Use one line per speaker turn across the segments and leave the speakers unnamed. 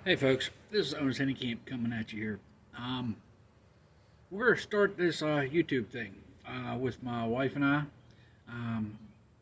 Hey folks, this is Onas Hanekamp coming at you here. We're going to start this YouTube thing with my wife and I. Um,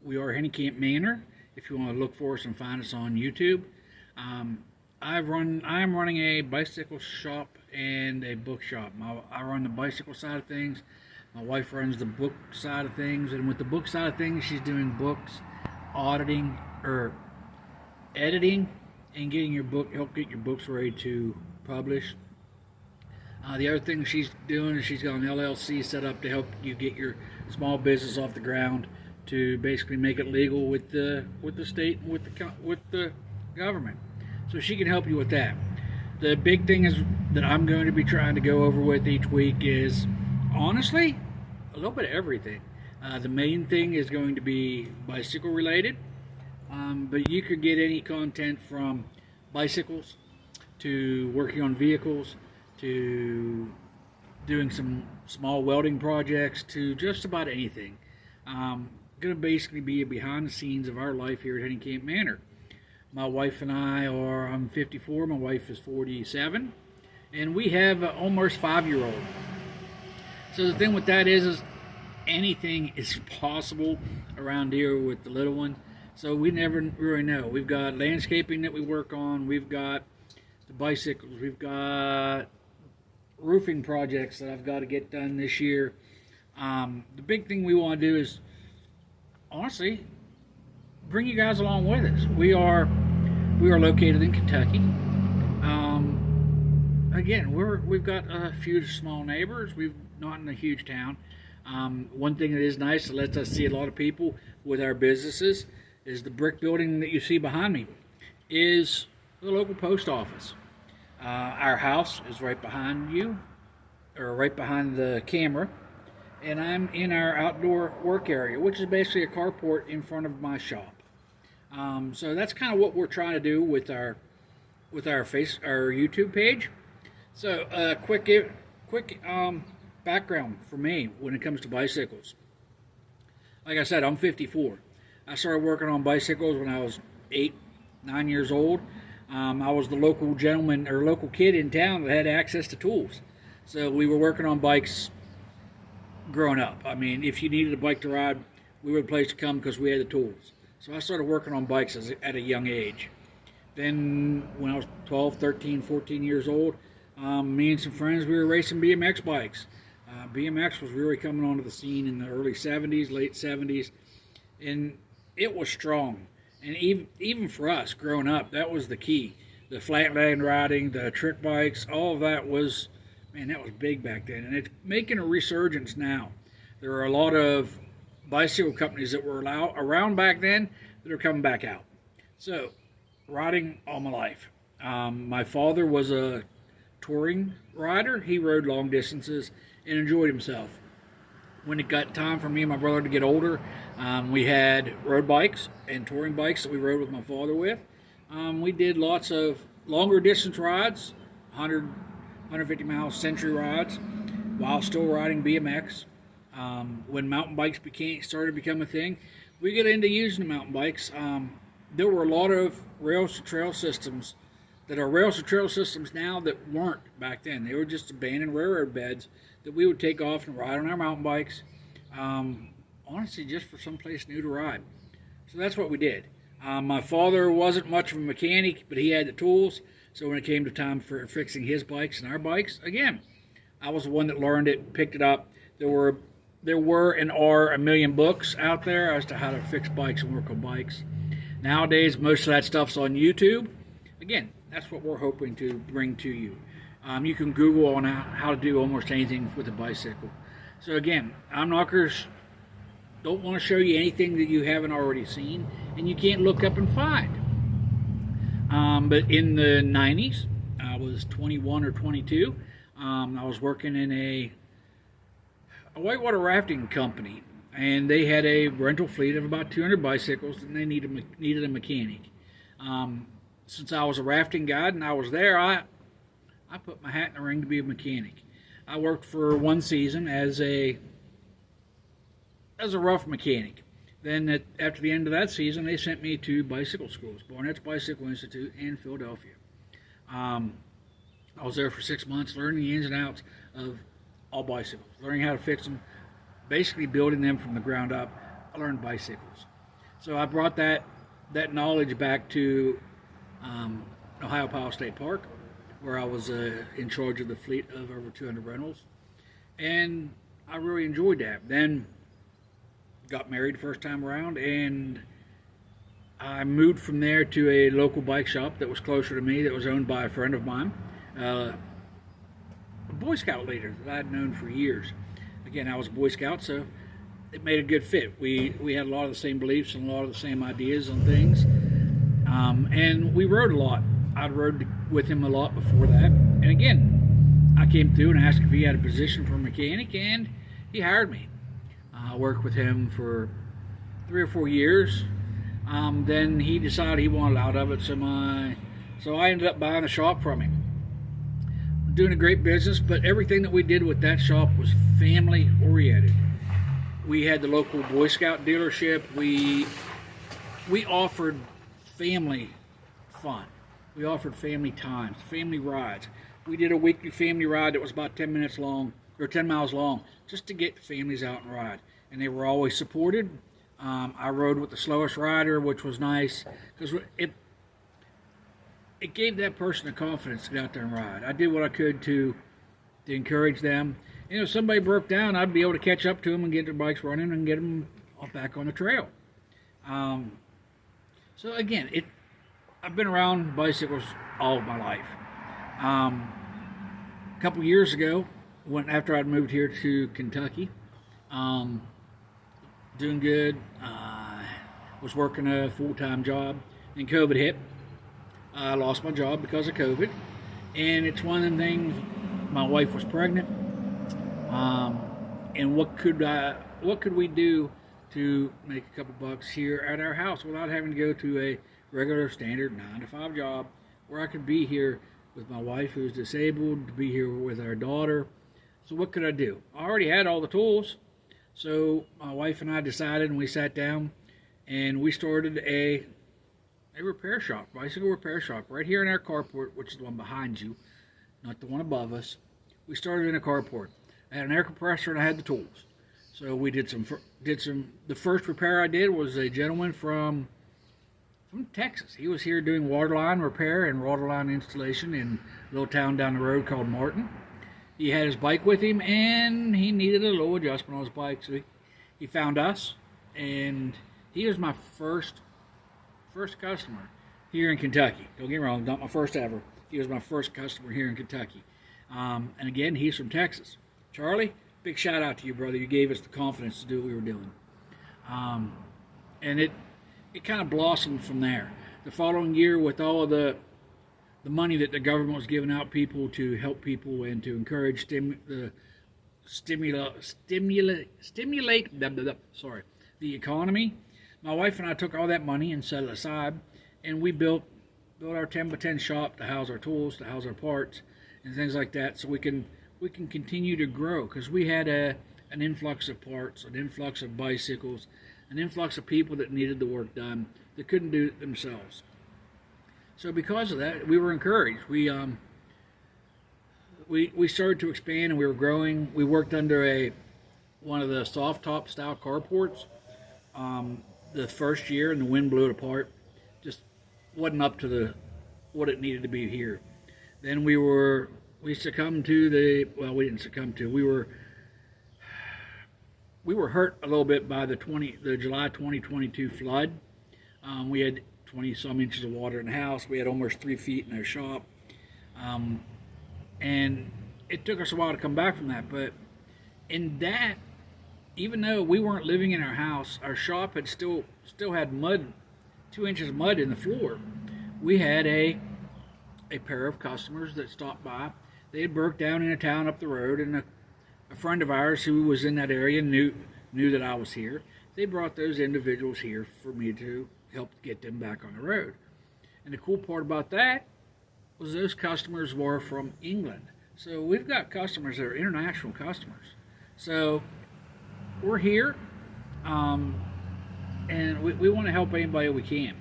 we are Hanekamp Manor. If you want to look for us and find us on YouTube, I'm running a bicycle shop and a book shop. I run the bicycle side of things. My wife runs the book side of things, and with the book side of things, she's doing books, auditing or editing, and getting your book, help get your books ready to publish. The other thing she's doing is she's got an LLC set up to help you get your small business off the ground, to basically make it legal with the state and with the government. So she can help you with that. The big thing is that I'm going to be trying to go over with each week is honestly a little bit of everything. The main thing is going to be bicycle related. But you could get any content from bicycles to working on vehicles to doing some small welding projects to just about anything. Going to basically be a behind the scenes of our life here at Hanekamp Manor. My wife and I'm 54, my wife is 47, and we have an almost 5-year-old. So the thing with that is anything is possible around here with the little one. So we never really know. We've got landscaping that we work on. We've got the bicycles. We've got roofing projects that I've got to get done this year. The big thing we want to do is, honestly, bring you guys along with us. We are located in Kentucky. Again, we've got a few small neighbors. We're not in a huge town. One thing that is nice, that lets us see a lot of people with our businesses, is the brick building that you see behind me is the local post office. Our house is right behind you, or right behind the camera, and I'm in our outdoor work area, which is basically a carport in front of my shop. So that's kind of what we're trying to do with our YouTube page. So quick background for me when it comes to bicycles. Like I said, I'm 54. I started working on bicycles when I was 9 years old. I was the local gentleman or local kid in town that had access to tools. So we were working on bikes growing up. I mean, if you needed a bike to ride, we were the place to come because we had the tools. So I started working on bikes at a young age. Then when I was 12, 13, 14 years old, me and some friends, we were racing BMX bikes. BMX was really coming onto the scene in the early 70s, late 70s. And it was strong, and even for us growing up, that was the key. The flatland riding, the trick bikes, all of that was, man, that was big back then, and it's making a resurgence now. There are a lot of bicycle companies that were around back then that are coming back out. So, riding all my life. My father was a touring rider. He rode long distances and enjoyed himself. When it got time for me and my brother to get older, we had road bikes and touring bikes that we rode with my father with. We did lots of longer distance rides, 100, 150 mile century rides, while still riding BMX. When mountain bikes started to become a thing, we got into using the mountain bikes. There were a lot of rails to trail systems that are rails to trail systems now that weren't back then. They were just abandoned railroad beds that we would take off and ride on our mountain bikes, honestly, just for someplace new to ride. So that's what we did. My father wasn't much of a mechanic, but he had the tools. So when it came to time for fixing his bikes and our bikes, again, I was the one that learned it, picked it up. There were and are a million books out there as to how to fix bikes and work on bikes. Nowadays, most of that stuff's on YouTube. Again, that's what we're hoping to bring to you. You can Google on how to do almost anything with a bicycle. So again, I'm not going to, don't want to show you anything that you haven't already seen and you can't look up and find. But in the 90s, I was 21 or 22. I was working in a whitewater rafting company, and they had a rental fleet of about 200 bicycles, and they needed a mechanic. Since I was a rafting guide and I was there, I put my hat in the ring to be a mechanic. I worked for one season as a rough mechanic. Then after the end of that season, they sent me to bicycle schools, Barnett's Bicycle Institute in Philadelphia. I was there for 6 months, learning the ins and outs of all bicycles, learning how to fix them, basically building them from the ground up. I learned bicycles. So I brought that knowledge back to Ohio Powell State Park, where I was in charge of the fleet of over 200 rentals, and I really enjoyed that. Then got married the first time around, and I moved from there to a local bike shop that was closer to me, that was owned by a friend of mine, a Boy Scout leader that I'd known for years. Again, I was a Boy Scout, so it made a good fit. We had a lot of the same beliefs and a lot of the same ideas on things, and we rode a lot. I'd rode with him a lot before that, and again, I came through and asked if he had a position for a mechanic, and he hired me. I worked with him for 3 or 4 years. Then he decided he wanted out of it, so I ended up buying the shop from him. Doing a great business, but everything that we did with that shop was family oriented. We had the local Boy Scout dealership. We offered family fun. We offered family times, family rides. We did a weekly family ride that was about 10 minutes long, or 10 miles long, just to get the families out and ride. And they were always supported. I rode with the slowest rider, which was nice, because it gave that person the confidence to get out there and ride. I did what I could to encourage them. You know, if somebody broke down, I'd be able to catch up to them and get their bikes running and get them back on the trail. So again, I've been around bicycles all of my life. A couple years ago, after I'd moved here to Kentucky, doing good, was working a full-time job, and COVID hit. I lost my job because of COVID, and it's one of the things. My wife was pregnant, and what could we do to make a couple bucks here at our house without having to go to a regular standard 9-to-5 job, where I could be here with my wife who's disabled, to be here with our daughter. So what could I do? I already had all the tools, so my wife and I decided, and we sat down, and we started a repair shop, bicycle repair shop, right here in our carport, which is the one behind you, not the one above us. We started in a carport. I had an air compressor and I had the tools. So we did the first repair I did was a gentleman from Texas. He was here doing waterline repair and waterline installation in a little town down the road called Martin. He had his bike with him, and he needed a low adjustment on his bike, so he found us, and he was my first customer here in Kentucky. Don't get me wrong, not my first ever. He was my first customer here in Kentucky. And again, he's from Texas. Charlie, big shout out to you, brother. You gave us the confidence to do what we were doing. And it kind of blossomed from there. The following year, with all of the money that the government was giving out people to help people and to encourage stimulate the economy, my wife and I took all that money and set it aside, and we built our 10x10 shop to house our tools, to house our parts, and things like that, so we can continue to grow, because we had an influx of parts, an influx of bicycles, an influx of people that needed the work done that couldn't do it themselves. So because of that, we were encouraged. We started to expand, and we were growing. We worked under one of the soft top style carports the first year, and the wind blew it apart. Just wasn't up to what it needed to be here. Then we succumbed to we didn't succumb to. We were hurt a little bit by the July 2022 flood. We had 20 some inches of water in the house. We had almost 3 feet in our shop, and it took us a while to come back from that. But in that, even though we weren't living in our house, our shop had still had mud, 2 inches of mud in the floor. We had a pair of customers that stopped by. They had broke down in a town up the road, and a friend of ours who was in that area knew that I was here. They brought those individuals here for me to help get them back on the road. And the cool part about that was those customers were from England. So we've got customers that are international customers. So we're here, and we want to help anybody we can.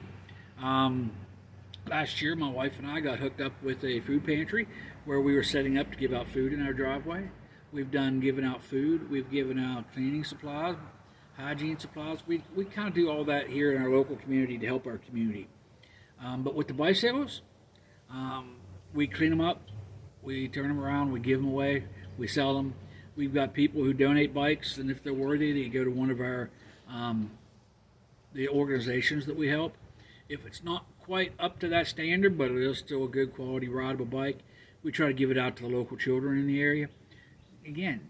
last year, my wife and I got hooked up with a food pantry where we were setting up to give out food in our driveway. We've done giving out food. We've given out cleaning supplies, hygiene supplies. We kind of do all that here in our local community to help our community. But with the bicycles, we clean them up, we turn them around, we give them away, we sell them. We've got people who donate bikes, and if they're worthy, they go to one of our the organizations that we help. If it's not quite up to that standard, but it is still a good quality rideable bike, we try to give it out to the local children in the area. Again,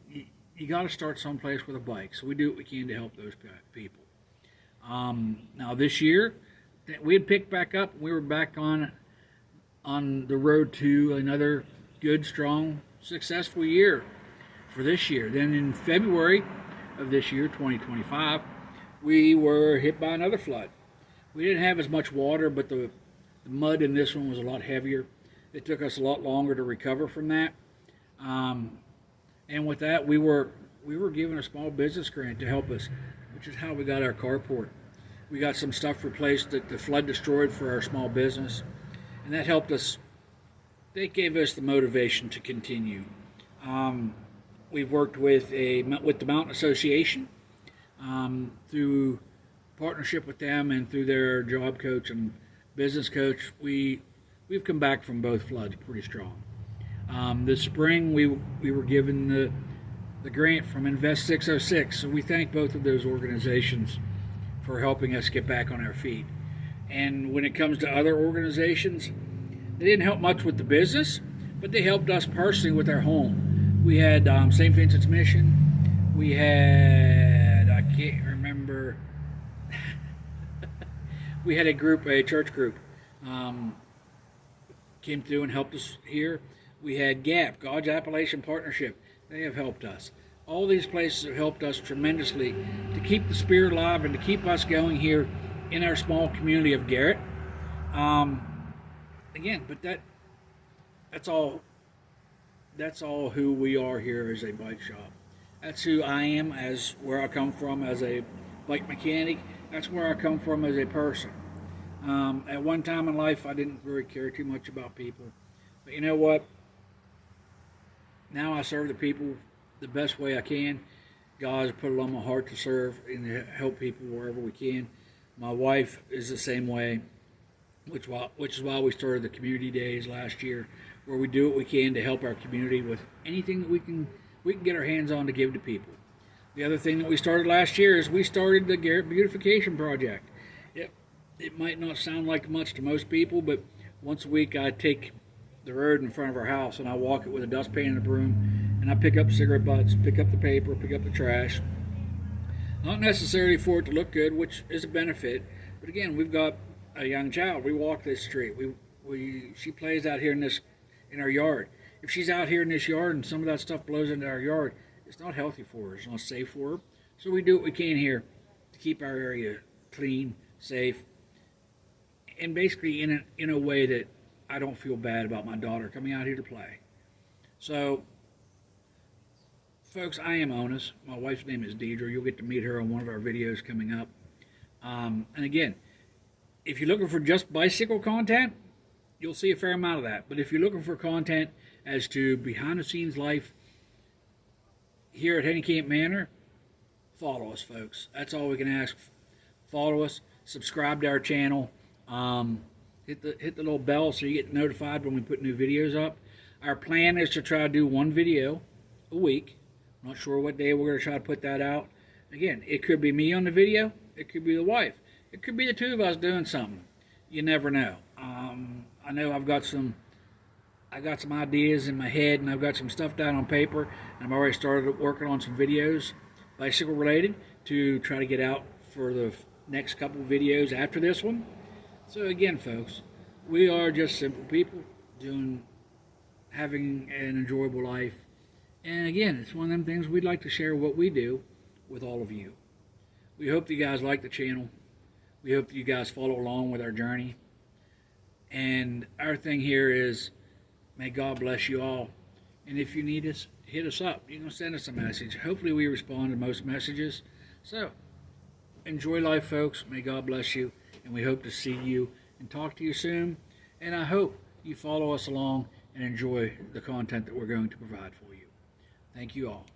you got to start someplace with a bike, so we do what we can to help those people. Now this year, we had picked back up. We were back on the road to another good, strong, successful year for this year. Then in February of this year, 2025, we were hit by another flood. We didn't have as much water, but the mud in this one was a lot heavier. It took us a lot longer to recover from that. And with that, we were given a small business grant to help us, which is how we got our carport. We got some stuff replaced that the flood destroyed for our small business, and that helped us. They gave us the motivation to continue. We've worked with the Mountain Association through partnership with them and through their job coach and business coach. We've come back from both floods pretty strong. This spring, we were given the grant from Invest 606, so we thank both of those organizations for helping us get back on our feet. And when it comes to other organizations, they didn't help much with the business, but they helped us personally with our home. We had St. Vincent's Mission. We had, I can't remember, we had a church group came through and helped us here. We had GAP, God's Appalachian Partnership. They have helped us. All these places have helped us tremendously to keep the spirit alive and to keep us going here in our small community of Garrett. Again, but that's all who we are here as a bike shop. That's who I am, as where I come from as a bike mechanic. That's where I come from as a person. At one time in life, I didn't really care too much about people. But you know what? Now I serve the people the best way I can. God has put it on my heart to serve and to help people wherever we can. My wife is the same way, which is why we started the community days last year, where we do what we can to help our community with anything that we can get our hands on to give to people. The other thing that we started last year is we started the Garrett Beautification Project. It might not sound like much to most people, but once a week I take the road in front of our house and I walk it with a dustpan and a broom, and I pick up cigarette butts, pick up the paper, pick up the trash. Not necessarily for it to look good, which is a benefit, but again, we've got a young child. We walk this street. She plays out here in our yard. If she's out here in this yard and some of that stuff blows into our yard, it's not healthy for her. It's not safe for her. So we do what we can here to keep our area clean, safe, and basically in a way that I don't feel bad about my daughter coming out here to play. So, folks, I am Onas. My wife's name is Deidre. You'll get to meet her on one of our videos coming up. And again, if you're looking for just bicycle content, you'll see a fair amount of that. But if you're looking for content as to behind-the-scenes life here at Hanekamp Manor, follow us, folks. That's all we can ask. Follow us. Subscribe to our channel. Hit the little bell so you get notified when we put new videos up. Our plan is to try to do one video a week. I'm not sure what day we're going to try to put that out. Again, it could be me on the video. It could be the wife. It could be the two of us doing something. You never know. I know I got some ideas in my head, and I've got some stuff down on paper, and I've already started working on some videos, bicycle related, to try to get out for the next couple of videos after this one. So again, folks, we are just simple people having an enjoyable life. And again, it's one of them things we'd like to share what we do with all of you. We hope that you guys like the channel. We hope that you guys follow along with our journey. And our thing here is, may God bless you all. And if you need us, hit us up. You can send us a message. Hopefully we respond to most messages. So, enjoy life, folks. May God bless you. And we hope to see you and talk to you soon. and I hope you follow us along and enjoy the content that we're going to provide for you. Thank you all.